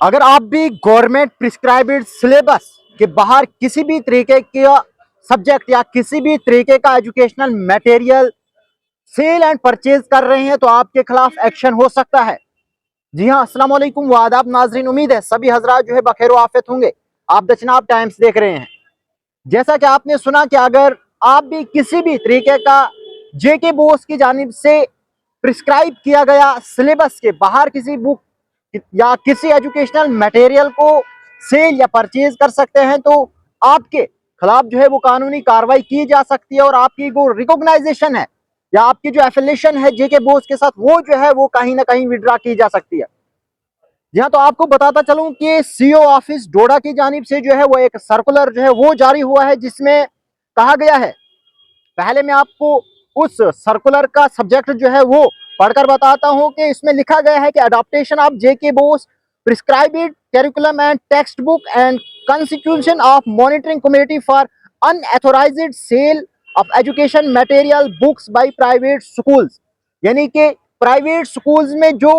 अगर आप भी गवर्नमेंट प्रिस्क्राइब्ड सिलेबस के बाहर किसी भी तरीके का सब्जेक्ट या किसी भी तरीके का educational material sale and purchase कर रहे हैं तो आपके खिलाफ एक्शन हो सकता है। जी हाँ, अस्सलाम वालेकुम व आदाब नाजरीन, उम्मीद है सभी हजरात जो है बखैर आफियत होंगे। आप द चनाब टाइम्स देख रहे हैं। जैसा कि आपने सुना कि अगर आप भी किसी भी तरीके का जेके बोस की जानिब से प्रिस्क्राइब किया गया सिलेबस के बाहर किसी बुक या किसी एजुकेशनल मटेरियल को सेल या परचेज कर सकते हैं तो आपके खिलाफ जो है वो कानूनी कार्रवाई की जा सकती है और आपकी जो रिकॉग्नाइजेशन है या आपकी जो एफिलिएशन है जेके बोस के साथ वो जो है वो कहीं ना कहीं विड्रॉ की जा सकती है। जी हाँ, तो आपको बताता चलूं कि सीओ ऑफिस डोडा की जानिब से जो है वो एक सर्कुलर जो है वो जारी हुआ है जिसमें कहा गया है। पहले मैं आपको उस सर्कुलर का सब्जेक्ट जो है वो पढ़कर बताता हूं कि इसमें लिखा गया है कि adoption of JKBOSE prescribed curriculum and text book and constitution of monitoring committee for unauthorised sale of education material books by private schools. यानी कि प्राइवेट स्कूल्स में जो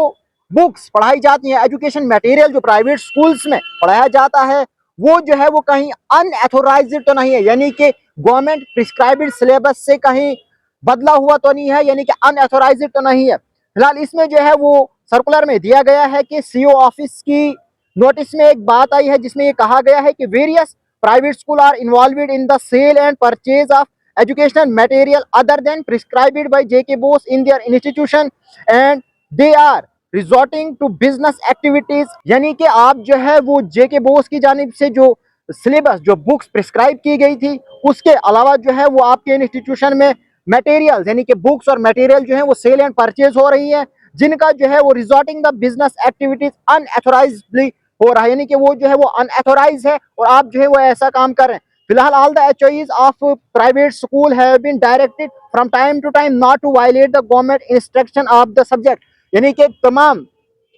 बुक्स पढ़ाई जाती हैं, एजुकेशन मटेरियल जो प्राइवेट स्कूल्स में पढ़ाया जाता है वो जो है वो कहीं अनऑथोराइज्ड तो नहीं है, यानी कि गवर्नमेंट प्रिस्क्राइब्ड सिलेबस से कहीं बदला हुआ तो नहीं है, यानी कि अनऑथोराइज्ड तो नहीं है। फिलहाल इसमें जो है वो सर्कुलर में दिया गया है कि सीओ ऑफिस की नोटिस में एक बात आई है जिसमें ये कहा गया है कि various private school are involved in the sale and purchase of educational material other than prescribed by JK Bose in their institution and they are resorting to business activities. यानी कि आप जो है वो जेके बोस की जानिब से जो सिलेबस जो बुक्स प्रिस्क्राइब की गई थी उसके अलावा जो है वो आपके इंस्टीट्यूशन में मटेरियल यानी कि बुक्स और मटेरियल जो है वो सेल एंड परचेज हो रही है जिनका जो है वो रिजॉर्टिंग द बिजनेस एक्टिविटीज अनऑथोराइज्डली हो रहा है, यानी कि वो जो है वो अनऑथोराइज है और आप जो है वो ऐसा काम कर रहे हैं। फिलहाल all the HOEs of private school have been directed from time to time not to violate the government instruction of the subject. यानी कि तमाम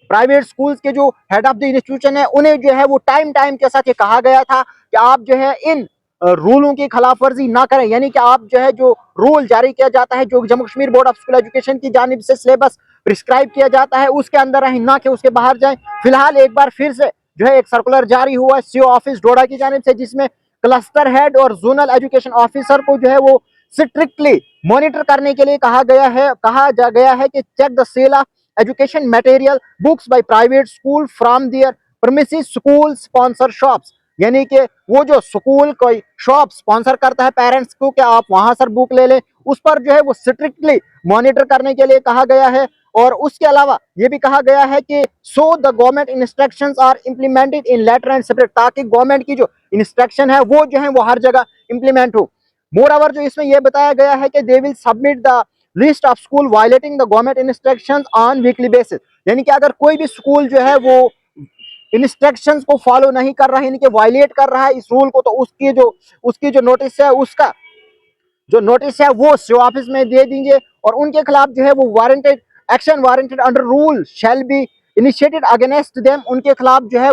प्राइवेट स्कूल्स के जो हेड ऑफ द इंस्टीट्यूशन है उन्हें जो है वो टाइम टाइम के साथ ये कहा गया था कि आप जो है इन रूलों की खिलाफ वर्जी ना करें, यानी कि आप जो है जो रूल जारी किया जाता है जो Jammu Kashmir board of school education की जानिब से सिलेबस प्रिस्क्राइब किया जाता है उसके अंदर रहें, ना कि उसके बाहर जाएं। फिलहाल एक बार फिर से जो है एक सर्कुलर जारी हुआ है सीओ ऑफिस डोडा की जानिब से जिसमें क्लस्टर हेड और जोनल एजुकेशन ऑफिसर को जो है वो स्ट्रिक्टली मॉनिटर करने के लिए कहा जा गया है कि check the sale of education material books by private school from their premises school sponsor shops। यानी कि वो जो स्कूल कोई शॉप स्पॉन्सर करता है पेरेंट्स को कि आप वहां से बुक ले लें, उस पर जो है वो स्ट्रिक्टली मॉनिटर करने के लिए कहा गया है। और उसके अलावा ये भी कहा गया है कि so the government instructions are implemented in letter and separate, ताकि गवर्नमेंट की जो इंस्ट्रक्शन है वो जो है वो हर जगह इंप्लीमेंट हो। मोर ओवर जो इसमें यह बताया गया है कि they will submit the list of school violating the government instructions on weekly basis. यानी कि अगर कोई भी स्कूल जो है वो इंस्ट्रक्शंस को फॉलो नहीं कर रहा है, यानी कि वायलेट कर रहा है इस रूल को, तो उसकी जो नोटिस है उसका जो नोटिस है वो सीओ ऑफिस में दे देंगे और उनके खिलाफ जो है वो warranted action warranted under rule shall be initiated against them. उनके खिलाफ जो है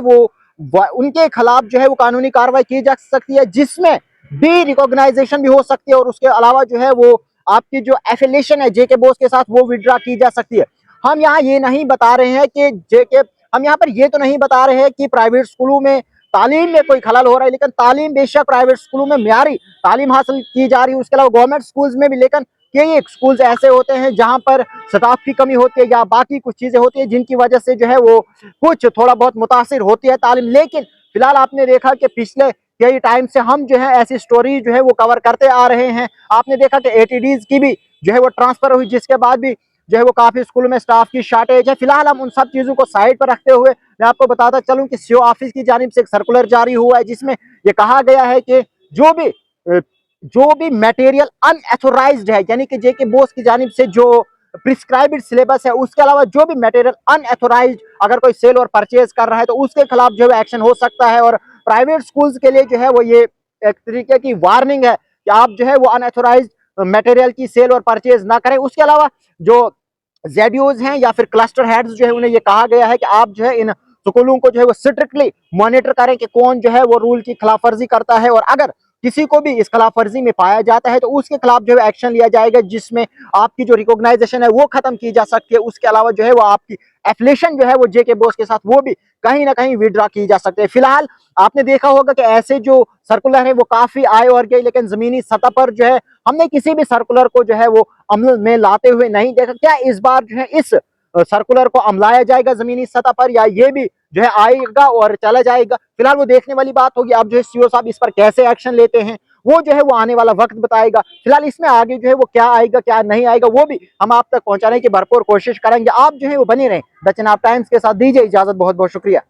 वो कानूनी कार्रवाई की जा सकती है जिसमें भी रिकॉग्नाइजेशन भी हो सकती है और उसके अलावा जो है वो आपकी जो एफिलिएशन है जेके बोस के साथ वो विड्रॉ की जा सकती है। हम यहाँ ये नहीं बता रहे हैं कि जेके हम यहाँ पर ये तो नहीं बता रहे हैं कि प्राइवेट स्कूलों में तालीम में कोई खलल हो रहा है, लेकिन तालीम बेशक प्राइवेट स्कूलों में म्यारी तालीम हासिल की जा रही है। उसके अलावा गवर्नमेंट स्कूल्स में भी, लेकिन कई स्कूल्स ऐसे होते हैं जहां पर स्टाफ की कमी होती है या बाकी कुछ चीजें होती है जिनकी वजह से जो है वो कुछ थोड़ा बहुत मुतासिर होती है तालीम। लेकिन फिलहाल आपने देखा कि पिछले कई टाइम से हम जो है ऐसी स्टोरी जो है वो कवर करते आ रहे हैं। आपने देखा कि एटीडीज की भी जो है वो ट्रांसफर हुई जिसके बाद भी जो है वो काफी स्कूलों में स्टाफ की शॉर्टेज है। फिलहाल हम उन सब चीजों को साइड पर रखते हुए मैं आपको बताता चलूं कि सीओ ऑफिस की जानिब से एक सर्कुलर जारी हुआ है जिसमें ये कहा गया है कि जो भी मटेरियल अनऑथोराइज्ड है, यानी कि जेके बोस की जानिब से जो प्रिस्क्राइब्ड सिलेबस है उसके अलावा जो भी मटेरियल अनऑथोराइज्ड अगर कोई सेल और परचेज कर रहा है तो उसके खिलाफ जो है एक्शन हो सकता है। और प्राइवेट स्कूल्स के लिए जो है वो ये एक तरीके की वार्निंग है कि आप जो है वो अनऑथोराइज्ड मटेरियल की सेल और परचेज ना करें। उसके अलावा जो जेडीओज हैं या फिर क्लस्टर हेड्स जो है उन्हें ये कहा गया है कि आप जो है इन स्कूलों को जो है वो स्ट्रिक्टली मॉनिटर करें कि कौन जो है वो रूल की खिलाफवर्जी करता है और अगर किसी को भी इस खिलाफ वर्जी में पाया जाता है तो उसके खिलाफ जो है एक्शन लिया जाएगा, जिसमें आपकी जो रिकॉग्नाइजेशन है वो खत्म की जा सकती है। उसके अलावा जो है वो आपकी एफिलिएशन जो है वो जेके बोस के साथ वो भी कहीं ना कहीं विड्रॉ की जा सकती है। फिलहाल आपने देखा होगा कि ऐसे जो सर्कुलर है वो काफी आए और गए, लेकिन जमीनी सतह पर जो है हमने किसी भी सर्कुलर को जो है वो अमल में लाते हुए नहीं देखा। क्या इस बार जो है इस सर्कुलर को अमलाया जाएगा जमीनी सतह पर, या ये भी जो है आएगा और चला जाएगा? फिलहाल वो देखने वाली बात होगी। अब जो है सीओ साहब इस पर कैसे एक्शन लेते हैं वो जो है वो आने वाला वक्त बताएगा। फिलहाल इसमें आगे जो है वो क्या आएगा क्या नहीं आएगा वो भी हम आप तक पहुंचाने की भरपूर कोशिश करेंगे। आप जो है वो बने रहें द चिनाब टाइम्स के साथ। दीजिए इजाजत, बहुत बहुत शुक्रिया।